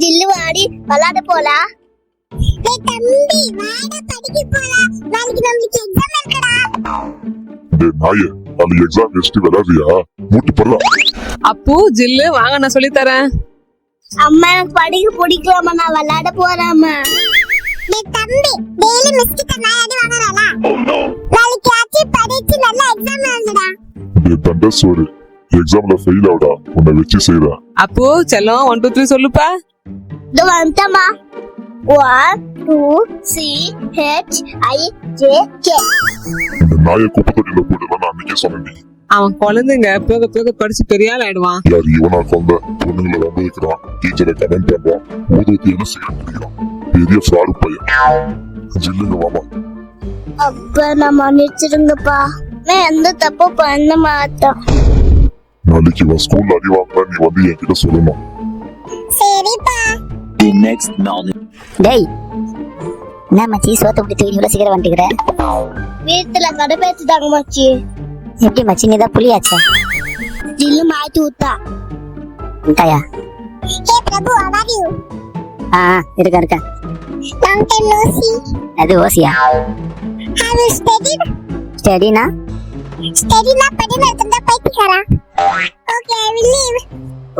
ஜில்லு வாடி விளையாட போலாம். டேய் தம்பி வாடா படிக்க போலாம். நாளைக்கு நமக்கு எக்ஸாம் இருக்குடா. டேய் நாயே, அந்த எக்ஸாம் வச்சுட்டு விளையாடுறியா? மூட்டு பரல. அப்பு ஜில்லு வாங்க, நான் சொல்லி தரேன். அம்மா எனக்கு படிக்க பிடிக்கலாமா, நான் விளையாட போறேம்மா. டேய் தம்பி டெய்லி மிஸ் கிட்ட நான் அடி வாங்குறல. நாளைக்கு ஆச்சு படிச்சு நல்ல எக்ஸாம் எழுதுடா. டேய் தண்ட சோறு, எக்ஸாம்ல ஃபெயில் ஆவுடா, உன்னை வச்சு செய்றேன். அப்பு செல்லம் 1 2 3 சொல்லுப்பா. இதோ வந்துட்டமா. 1 2 CHIJK. இந்த நாயை குப்பத்தொட்டில போட்டுலாம் நான் அன்னைக்கே சொன்னேன். அவன் குழந்தைங்க போக போக படிச்சு பெரிய ஆள் ஆயிடுவான். யார் இவனா குழந்தை? பொண்ணுங்களை ரொம்ப வைக்கிறான், டீச்சரை கமெண்ட் பண்றான், ஊதுவத்தி என்ன சிகரெட் பிடிக்கிறான். பெரிய ஃப்ராடு பையன். ஜில்லுங்க வாமா. அப்பா நான் மன்னிச்சிடுங்கப்பா, நான் எந்த தப்பு பண்ண மாட்டேன். நாளைக்கு இவன் ஸ்கூல்ல அடி வாங்க, நீ வந்து என்கிட்ட சொல்லணும். சரிப்பா. The next morning. டேய் என்ன மச்சி சோத்த முடி தூக்கி இவ்வளவு சீக்கிரம் வந்துக்கிற? வீட்டுல கடுப்பேத்துட்டாங்க மச்சி. எப்படி மச்சி நீ தான் புளியாச்சா? ஜில்லு மாத்தி ஊத்தா. இந்தாயா? ஹே பிரபு, how are you? இருக்கேன். Long time no see. அது ஓசியா? Have you studied? ஸ்டடினா? Study na padina tanda பைத்தியக்காரா. Okay, I will leave.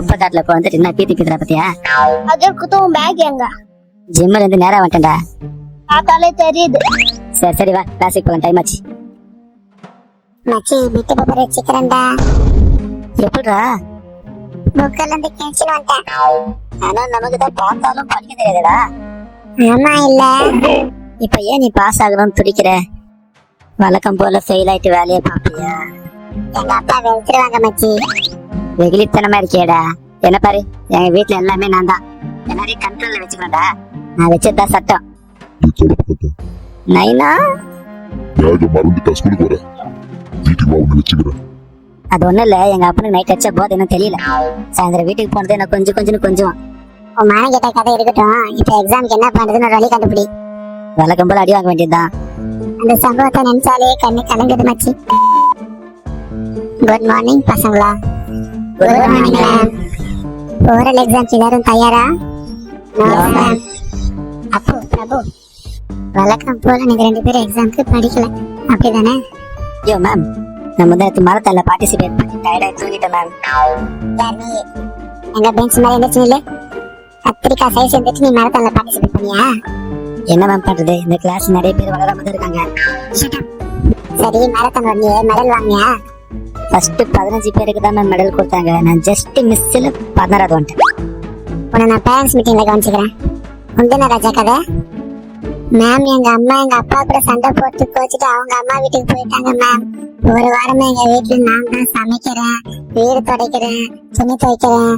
உப்பத்தாட்டுல இப்போ வந்துட்டு என்ன பீத்தி பீத்துறா பத்தியா? அதற்கு தான் பேக் எங்க? ஜிம்ல இருந்து நேரா வந்துட்டேன்டா. பார்த்தாலே தெரியுது. சரி வா, கிளாஸுக்கு போகலாம், டைம் ஆச்சு. மச்சி பிட்டு பேப்பர் வச்சுக்கிறேன்டா. எப்படிடா? புக்கெல்லாம் இருந்து கேன்சல் வந்துட்டேன். ஆனா நமக்கு தான் பார்த்தாலும் படிக்க தெரியாதுடா. ஆமா இல்ல. இப்ப ஏன் நீ பாஸ் ஆகணும்னு துடிக்கிற? வழக்கம் போல ஃபெயில் ஆயிட்டு வேலையை பாப்பியா? எங்க அப்பா வெறுத்துருவாங்க மச்சி. வெகுளித்தனமா இருக்கியடா. என்ன பாரு, எங்க வீட்டுல எல்லாமே நான் தான். எல்லாரையும் கண்ட்ரோல்ல வச்சுக்கணும்டா. நான் வச்சதுதான் சட்டம். நீ தொடப்பட்ட நைனா யாருக்கு மறந்துட்டா ஸ்கூலுக்கு போற? வீட்டுக்கு வா, உன்னை வச்சுக்கிறேன். அது ஒண்ணும் இல்ல, எங்க அப்பனுக்கு நைட் அடிச்ச போது என்ன தெரியல. சாயந்தரம் வீட்டுக்கு போனது என்ன கொஞ்சம் உன் மன கிட்ட கதை இருக்கட்டும். இப்ப எக்ஸாம்க்கு என்ன பண்றதுன்னு ஒரு வழி கண்டுபிடி. வழக்கம் போல அடி வாங்க வேண்டியதுதான். அந்த சம்பவத்தை நினைச்சாலே கண்ணு கலங்குது மச்சி. குட் மார்னிங் பசங்களா. Good morning ma'am. ஓரல் எக்ஸாம்க்கு எல்லாரும் தயாரா? மேம். அப்போ பிரபு, வழக்கம் போல நீங்க 2 பேரும் எக்ஸாம்க்கு படிக்கல அப்படிதானே? ஐயோ மேம், நான் முதலத்து மரத்தால பார்ட்டிசிபேட் பண்ணி டயர்டா தூங்கிட்டேன் மேம். யார் நீ? எங்க பெஞ்ச் மேல எந்திரிச்சு நில்லு. கத்திரிக்காய் சைஸ் இருந்துட்டு நீ மரத்தால பார்ட்டிசிபேட் பண்ணியா? என்ன மேம் பண்றது, இந்த கிளாஸ் நிறைய பேர் வளராம தான் இருக்காங்க. சரி, மரத்தான் வந்து மெடல் வாங்கியா? ஃபர்ஸ்ட் 15 பேருக்கு தான் மேம் மெடல் கொடுத்தாங்க. நான் ஜஸ்ட் மிஸ்ல 16வது வந்துட்டேன். உன்னை நான் பேரண்ட்ஸ் மீட்டிங்ல கவனிச்சுக்கிறேன். உண்டன ராஜா கதை. மேம், எங்க அம்மா எங்க அப்பா கூட சண்டை போட்டு கோச்சிட்டு அவங்க அம்மா வீட்டுக்கு போயிட்டாங்க மேம். ஒரு வாரமா எங்க வீட்டுல நான் தான் சமைக்கிறேன், வீடு துடைக்கிறேன், துணி துவைக்கிறேன்.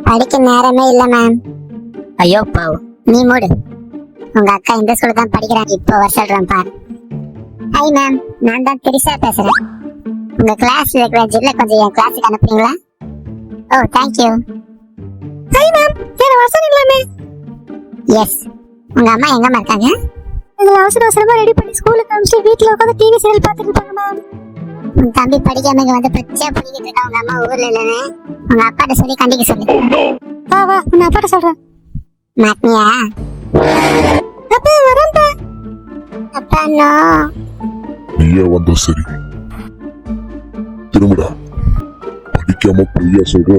படிக்க நேரமே இல்ல மேம். ஐயோ பாவம். நீ மூடு. உங்க அக்கா இந்த ஸ்கூல்ல தான் படிக்கிறாங்க. இப்போ வர சொல்றேன் பாரு. ஹாய் மேம், நான் தான் திரிஷா பேசுறேன். உங்க கிளாஸ்ல இருக்கிற ஜில்ல கொஞ்சம் என் கிளாஸுக்கு அனுப்புறீங்களா? ஓ தேங்க்யூ. ஹாய் மேம், வேற வர சொன்னீங்களாமே? எஸ். உங்க அம்மா எங்கம்மா இருக்காங்க? எங்களை அவசரமா ரெடி பண்ணி ஸ்கூலுக்கு அனுப்பிச்சு வீட்டுல உட்காந்து டிவி சீரியல் பார்த்துட்டு இருப்பாங்க மேம். உன் தம்பி படிக்காம இங்க வந்து பச்சையா புடிக்கிட்டு இருக்கா. உங்க அம்மா ஊர்ல இல்லைன்னு உங்க அப்பாட்ட சொல்லி கண்டிக்க சொல்லு. வா உங்க அப்பாட்ட சொல்றேன். மாட்டினியா? அப்பா வரேன்ப்பா. அப்பா நோ. நீயே வந்தா சரி. திரும்படா, படிக்காம பொய்யா சொல்ற.